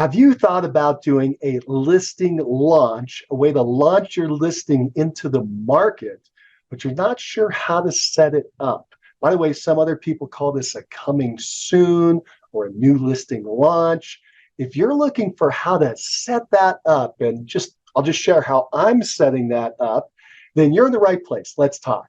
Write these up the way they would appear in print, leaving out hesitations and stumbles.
Have you thought about doing a listing launch, a way to launch your listing into the market, but you're not sure how to set it up? By the way, some other people call this a coming soon or a new listing launch. If you're looking for how to set that up, and I'll just share how I'm setting that up, then you're in the right place. Let's talk.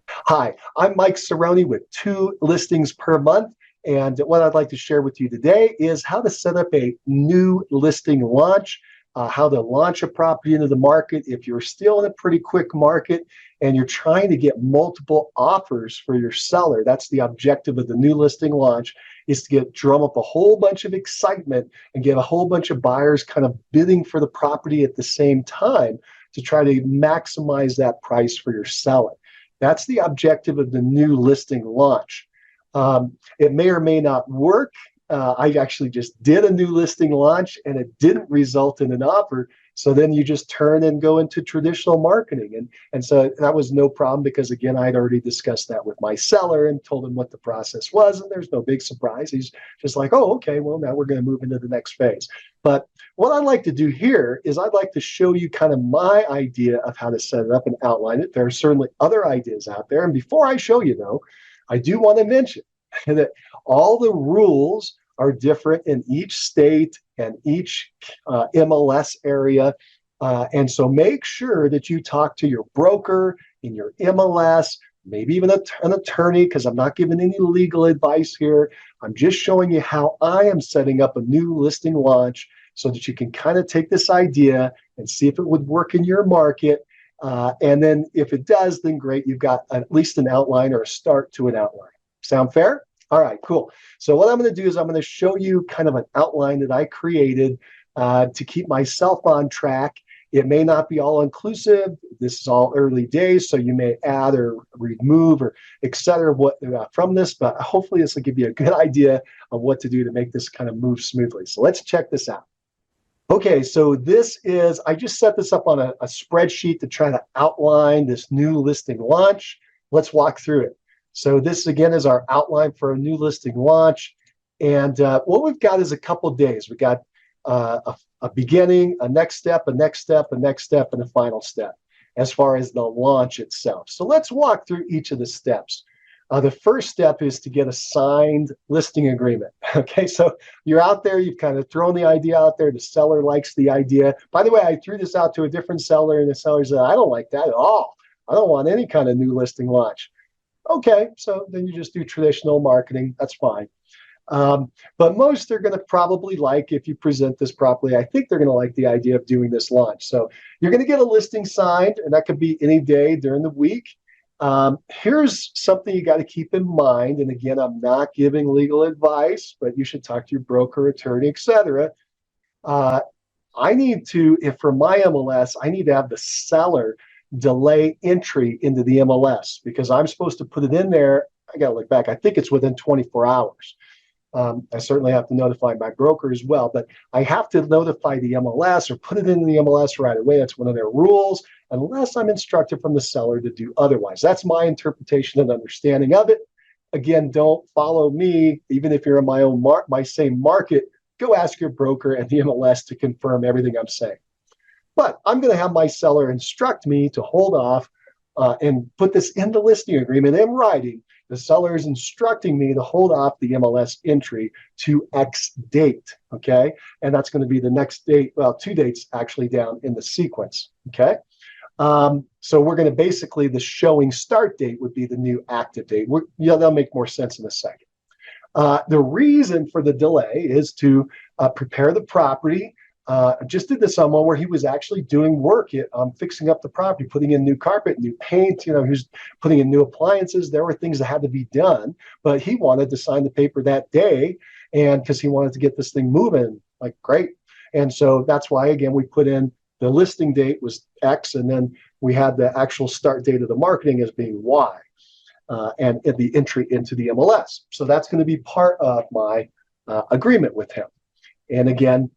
Hi, I'm Mike Cerrone with Two Listings Per Month. And what I'd like to share with you today is how to set up a new listing launch, how to launch a property into the market if you're still in a pretty quick market and you're trying to get multiple offers for your seller. That's the objective of the new listing launch, is to drum up a whole bunch of excitement and get a whole bunch of buyers kind of bidding for the property at the same time to try to maximize that price for your seller. That's the objective of the new listing launch. It may or may not work. I actually just did a new listing launch and it didn't result in an offer. So then you just turn and go into traditional marketing. And so that was no problem because, again, I'd already discussed that with my seller and told him what the process was. And there's no big surprise. He's just like, oh, okay, well, now we're going to move into the next phase. But what I'd like to do here is I'd like to show you kind of my idea of how to set it up and outline it. There are certainly other ideas out there. And before I show you, though, I do want to mention that all the rules are different in each state and each MLS area. And so make sure that you talk to your broker in your MLS, maybe even an attorney, because I'm not giving any legal advice here. I'm just showing you how I am setting up a new listing launch so that you can kind of take this idea and see if it would work in your market. And then if it does, then great, you've got at least an outline or a start to an outline. Sound fair? All right, cool. So what I'm going to do is I'm going to show you kind of an outline that I created to keep myself on track. It may not be all inclusive. This is all early days, so you may add or remove or et cetera from this, but hopefully this will give you a good idea of what to do to make this kind of move smoothly. So let's check this out. Okay, so I just set this up on a spreadsheet to try to outline this new listing launch. Let's walk through it. So this, again, is our outline for a new listing launch. And what we've got is a couple days. We got a beginning, a next step, a next step, a next step, and a final step as far as the launch itself. So let's walk through each of the steps. The first step is to get a signed listing agreement. Okay, so you're out there, you've kind of thrown the idea out there. The seller likes the idea. By the way, I threw this out to a different seller, and the seller said, I don't like that at all. I don't want any kind of new listing launch. Okay, so then you just do traditional marketing. That's fine. But most are going to probably like, if you present this properly, I think they're going to like the idea of doing this launch. So you're going to get a listing signed, and that could be any day during the week. Here's something you got to keep in mind. And again, I'm not giving legal advice, but you should talk to your broker, attorney, etc. I need to, if for my MLS, I need to have the seller delay entry into the MLS because I'm supposed to put it in there. I got to look back. I think it's within 24 hours. I certainly have to notify my broker as well, but I have to notify the MLS or put it in the MLS right away. That's one of their rules, unless I'm instructed from the seller to do otherwise. That's my interpretation and understanding of it. Again, don't follow me, even if you're in my same market. Go ask your broker and the MLS to confirm everything I'm saying. But I'm going to have my seller instruct me to hold off and put this in the listing agreement in writing. The seller is instructing me to hold off the MLS entry to X date, okay? And that's going to be the next date, well, 2 dates actually down in the sequence, okay? So we're going to basically, the showing start date would be the new active date. That'll make more sense in a second. The reason for the delay is to prepare the property. I just did this on one where he was actually doing work, fixing up the property, putting in new carpet, new paint, he was putting in new appliances. There were things that had to be done, but he wanted to sign the paper that day, and because he wanted to get this thing moving, like, great. And so that's why, again, we put in the listing date was X, and then we had the actual start date of the marketing as being Y, and the entry into the MLS. So that's going to be part of my agreement with him. And again,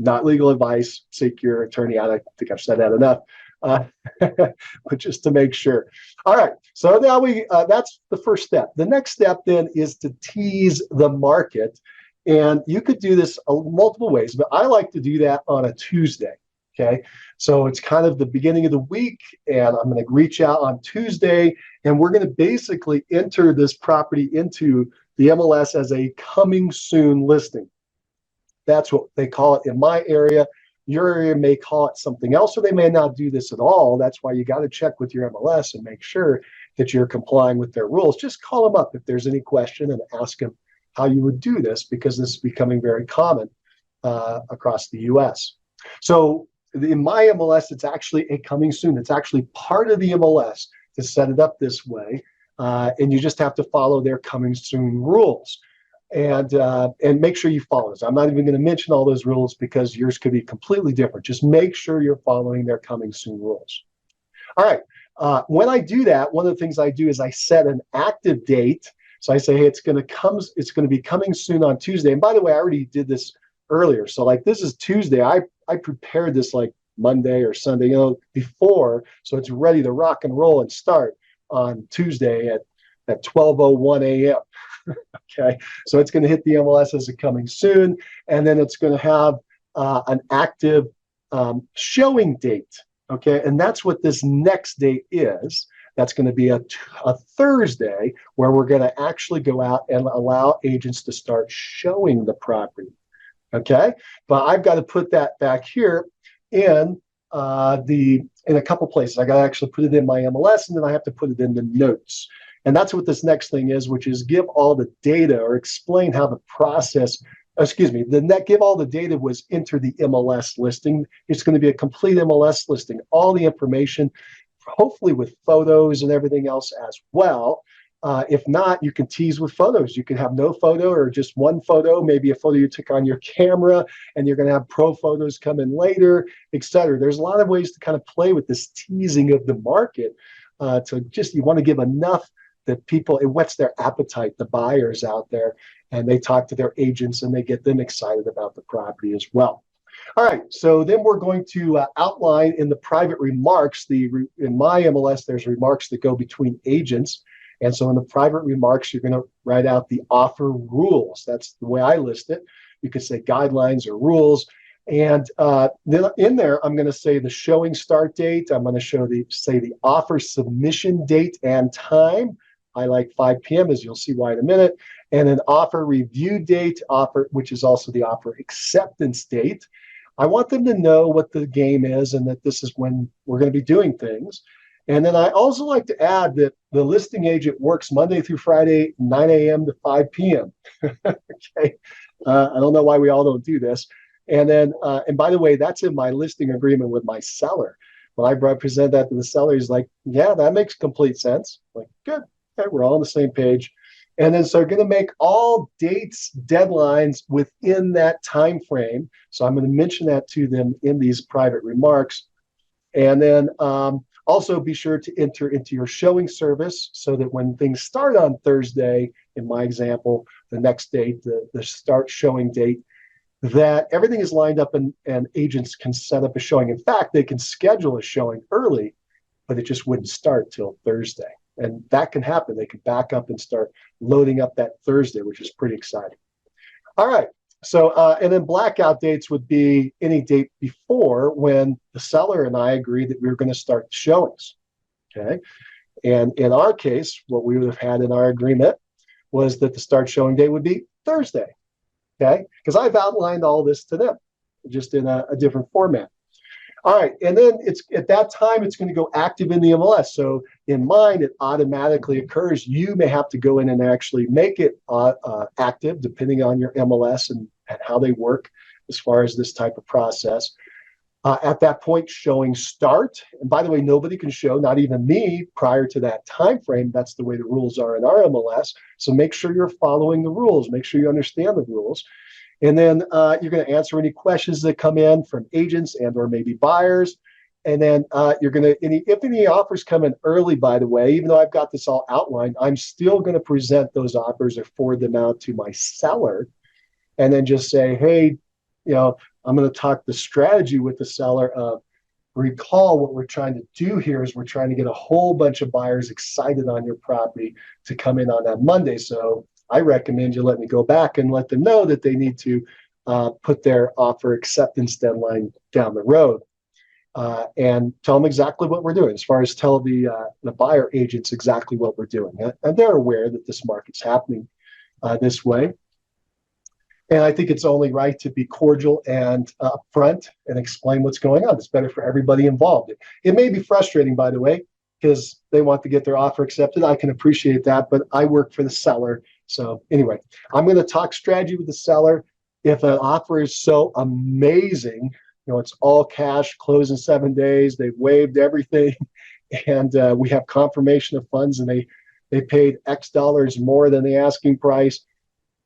not legal advice, seek your attorney out. I think I've said that enough. uh, but just to make sure. All right, so now that's the first step. The next step then is to tease the market. And you could do this multiple ways, but I like to do that on a Tuesday. Okay, so it's kind of the beginning of the week, and I'm going to reach out on Tuesday, and we're going to basically enter this property into the MLS as a coming soon listing. That's what they call it in my area. Your area may call it something else, or they may not do this at all. That's why you got to check with your MLS and make sure that you're complying with their rules. Just call them up if there's any question and ask them how you would do this, because this is becoming very common across the US. So in my MLS, it's actually a coming soon. It's actually part of the MLS to set it up this way. And you just have to follow their coming soon rules. And make sure you follow this. I'm not even going to mention all those rules because yours could be completely different. Just make sure you're following their coming soon rules. All right. When I do that, one of the things I do is I set an active date. So I say, hey, it's going to be coming soon on Tuesday. And by the way, I already did this earlier. So like this is Tuesday. I prepared this like Monday or Sunday, before, so it's ready to rock and roll and start on Tuesday at 12:01 a.m. Okay, so it's going to hit the MLS as a coming soon, and then it's going to have an active showing date. Okay, and that's what this next date is. That's going to be a Thursday, where we're going to actually go out and allow agents to start showing the property. Okay, but I've got to put that back here in a couple places. I got to actually put it in my MLS, and then I have to put it in the notes. And that's what this next thing is, which is give all the data or explain how the process, give all the data was enter the MLS listing. It's going to be a complete MLS listing, all the information, hopefully with photos and everything else as well. If not, you can tease with photos. You can have no photo or just one photo, maybe a photo you took on your camera, and you're going to have pro photos come in later, etc. There's a lot of ways to kind of play with this teasing of the market. You want to give enough that people, it whets their appetite, the buyers out there, and they talk to their agents and they get them excited about the property as well. All right, so then we're going to outline in the private remarks, in my MLS, there's remarks that go between agents. And so in the private remarks, you're going to write out the offer rules. That's the way I list it. You could say guidelines or rules. And then in there, I'm going to say the showing start date. I'm going to say the offer submission date and time. I like 5 p.m., as you'll see why in a minute. And an offer review date, which is also the offer acceptance date. I want them to know what the game is and that this is when we're going to be doing things. And then I also like to add that the listing agent works Monday through Friday, 9 a.m. to 5 p.m. Okay. I don't know why we all don't do this. And then, and by the way, that's in my listing agreement with my seller. When I present that to the seller, he's like, yeah, that makes complete sense. I'm like, good. Okay, we're all on the same page. And then, so I'm going to make all dates, deadlines within that time frame. So I'm going to mention that to them in these private remarks. And then also be sure to enter into your showing service so that when things start on Thursday, in my example, the next date, the start showing date, that everything is lined up and agents can set up a showing. In fact, they can schedule a showing early, but it just wouldn't start till Thursday. And that can happen. They can back up and start loading up that Thursday, which is pretty exciting. All right. So, and then blackout dates would be any date before when the seller and I agreed that we were going to start showings. Okay. And in our case, what we would have had in our agreement was that the start showing date would be Thursday. Okay. Because I've outlined all this to them, just in a different format. All right, and then it's at that time, it's going to go active in the MLS. So in mine, it automatically occurs. You may have to go in and actually make it active, depending on your MLS and how they work as far as this type of process. At that point, showing start. And by the way, nobody can show, not even me, prior to that time frame. That's the way the rules are in our MLS. So make sure you're following the rules. Make sure you understand the rules. And then you're going to answer any questions that come in from agents and or maybe buyers. And then you're going to, if any offers come in early, by the way, even though I've got this all outlined, I'm still going to present those offers or forward them out to my seller and then just say, hey, I'm going to talk the strategy with the seller of recall what we're trying to do here is we're trying to get a whole bunch of buyers excited on your property to come in on that Monday. So I recommend you let me go back and let them know that they need to put their offer acceptance deadline down the road. And tell them exactly what we're doing, as far as tell the buyer agents exactly what we're doing. And they're aware that this market's happening this way. And I think it's only right to be cordial and upfront and explain what's going on. It's better for everybody involved. It may be frustrating, by the way, because they want to get their offer accepted. I can appreciate that, but I work for the seller. So anyway, I'm going to talk strategy with the seller. If an offer is so amazing, it's all cash, close in 7 days, they've waived everything, and we have confirmation of funds, and they paid X dollars more than the asking price,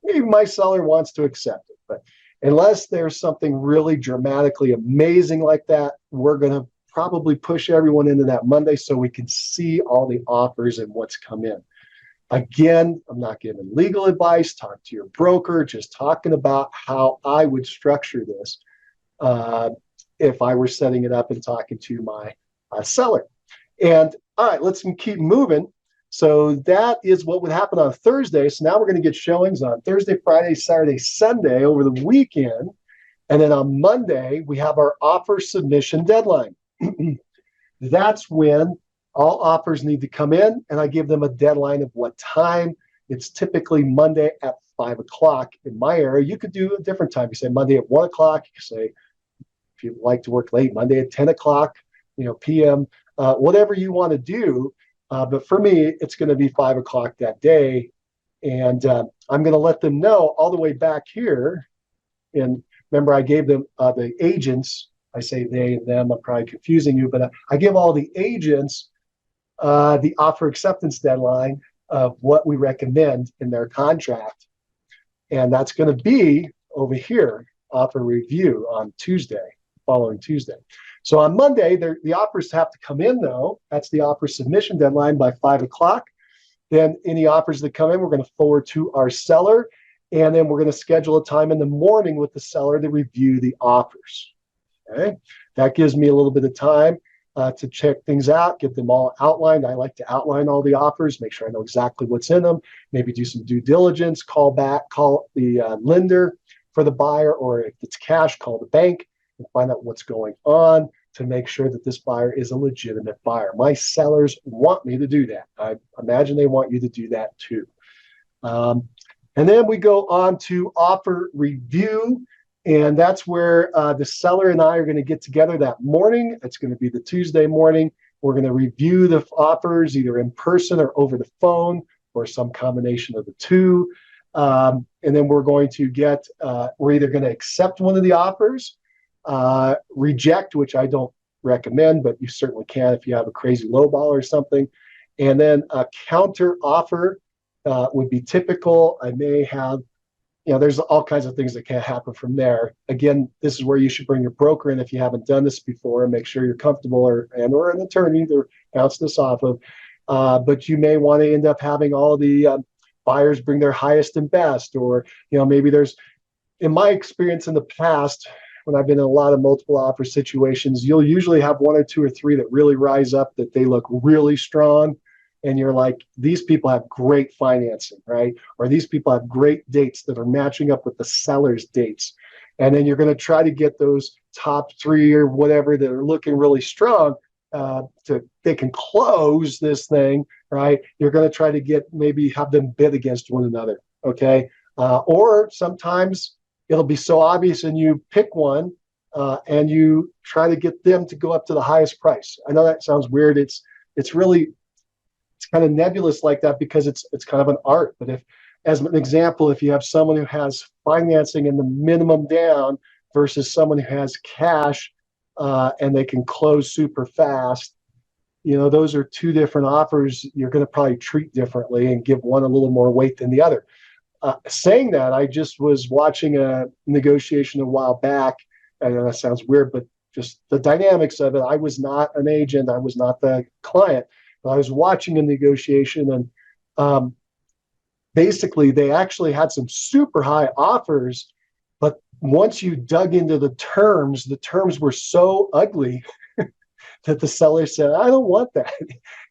maybe my seller wants to accept it. But unless there's something really dramatically amazing like that, we're going to probably push everyone into that Monday so we can see all the offers and what's come in. Again, I'm not giving legal advice. Talk to your broker. Just talking about how I would structure this if I were setting it up and talking to my seller. And all right, let's keep moving. So that is what would happen on Thursday. So now we're going to get showings on Thursday, Friday, Saturday, Sunday over the weekend. And then on Monday, we have our offer submission deadline. That's when all offers need to come in, and I give them a deadline of what time. It's typically Monday at 5 o'clock in my area. You could do a different time. You say Monday at 1 o'clock. You could say, if you like to work late, Monday at 10 o'clock, p.m., whatever you want to do. But for me, it's going to be 5 o'clock that day. And I'm going to let them know all the way back here. And remember, I gave them the agents. I say they and them. I'm probably confusing you, but I give all the agents the offer acceptance deadline of what we recommend in their contract. And that's going to be over here, offer review on Tuesday, following Tuesday. So on Monday, the offers have to come in, though. That's the offer submission deadline by 5 o'clock. Then any offers that come in, we're going to forward to our seller. And then we're going to schedule a time in the morning with the seller to review the offers. Okay, that gives me a little bit of time to check things out, get them all outlined. I like to outline all the offers, make sure I know exactly what's in them, maybe do some due diligence, call the lender for the buyer, or if it's cash, call the bank and find out what's going on to make sure that this buyer is a legitimate buyer. My sellers want me to do that. I imagine they want you to do that too. And then we go on to offer review. And that's where the seller and I are going to get together that morning. It's going to be the Tuesday morning. We're going to review the offers either in person or over the phone or some combination of the two. And then we're going to we're either going to accept one of the offers, reject, which I don't recommend, but you certainly can if you have a crazy lowball or something. And then a counter offer would be typical. I may have there's all kinds of things that can happen from there. Again, this is where you should bring your broker in if you haven't done this before and make sure you're comfortable or an attorney to bounce this off of. But you may want to end up having all the buyers bring their highest and best, or, maybe there's, in my experience in the past, when I've been in a lot of multiple offer situations, you'll usually have one or two or three that really rise up, that they look really strong. And you're like, these people have great financing, right? Or these people have great dates that are matching up with the seller's dates. And then you're going to try to get those top three or whatever that are looking really strong they can close this thing, right? You're going to try to maybe have them bid against one another, okay? Or sometimes it'll be so obvious and you pick one and you try to get them to go up to the highest price. I know that sounds weird. It's kind of nebulous like that because it's kind of an art. But as an example, if you have someone who has financing in the minimum down versus someone who has cash and they can close super fast, those are two different offers you're going to probably treat differently and give one a little more weight than the other. Saying that, I just was watching a negotiation a while back. I know that sounds weird, but just the dynamics of it. I was not an agent. I was not the client. I was watching a negotiation, and basically they actually had some super high offers, but once you dug into the terms were so ugly that the seller said, I don't want that,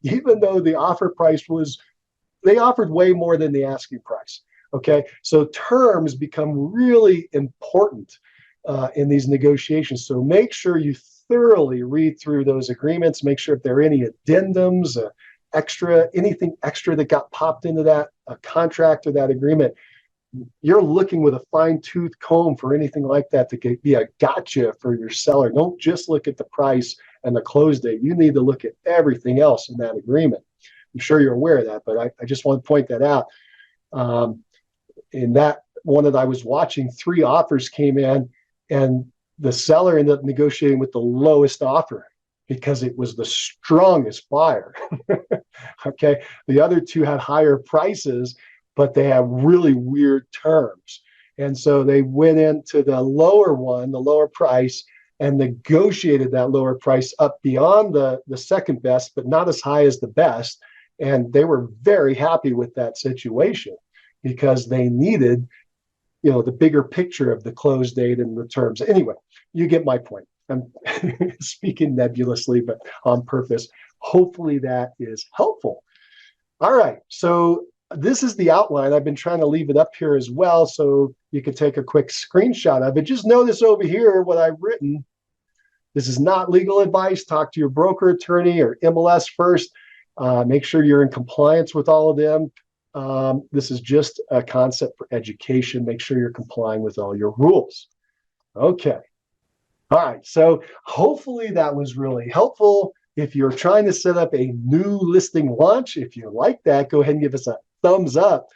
even though the offer price was, they offered way more than the asking price. Okay, so terms become really important in these negotiations. So make sure you thoroughly read through those agreements. Make sure if there are any addendums, anything extra that got popped into that contract or that agreement, you're looking with a fine-tooth comb for anything like that to be a gotcha for your seller. Don't just look at the price and the close date. You need to look at everything else in that agreement. I'm sure you're aware of that, but I just want to point that out. In that one that I was watching, 3 offers came in, and the seller ended up negotiating with the lowest offer because it was the strongest buyer. Okay, the other 2 had higher prices, but they have really weird terms. And so they went into the lower one, the lower price, and negotiated that lower price up beyond the second best, but not as high as the best. And they were very happy with that situation because they needed, the bigger picture of the close date and the terms. Anyway, you get my point. I'm speaking nebulously, but on purpose. Hopefully that is helpful. All right, so this is the outline. I've been trying to leave it up here as well so you can take a quick screenshot of it. Just notice over here what I've written. This is not legal advice. Talk to your broker, attorney, or MLS first. Make sure you're in compliance with all of them. This is just a concept for education. Make sure you're complying with all your rules. Okay. All right. So hopefully that was really helpful. If you're trying to set up a new listing launch, if you like that, go ahead and give us a thumbs up.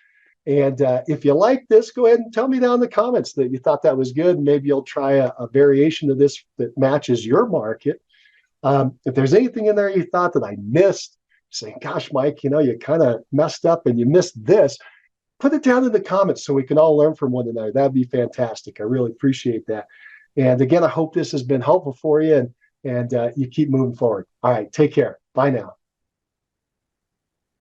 And if you like this, go ahead and tell me down in the comments that you thought that was good. Maybe you'll try a variation of this that matches your market. If there's anything in there you thought that I missed, saying, gosh, Mike, you kind of messed up and you missed this, put it down in the comments so we can all learn from one another. That'd be fantastic. I really appreciate that. And again, I hope this has been helpful for you, and you keep moving forward. All right, take care. Bye now.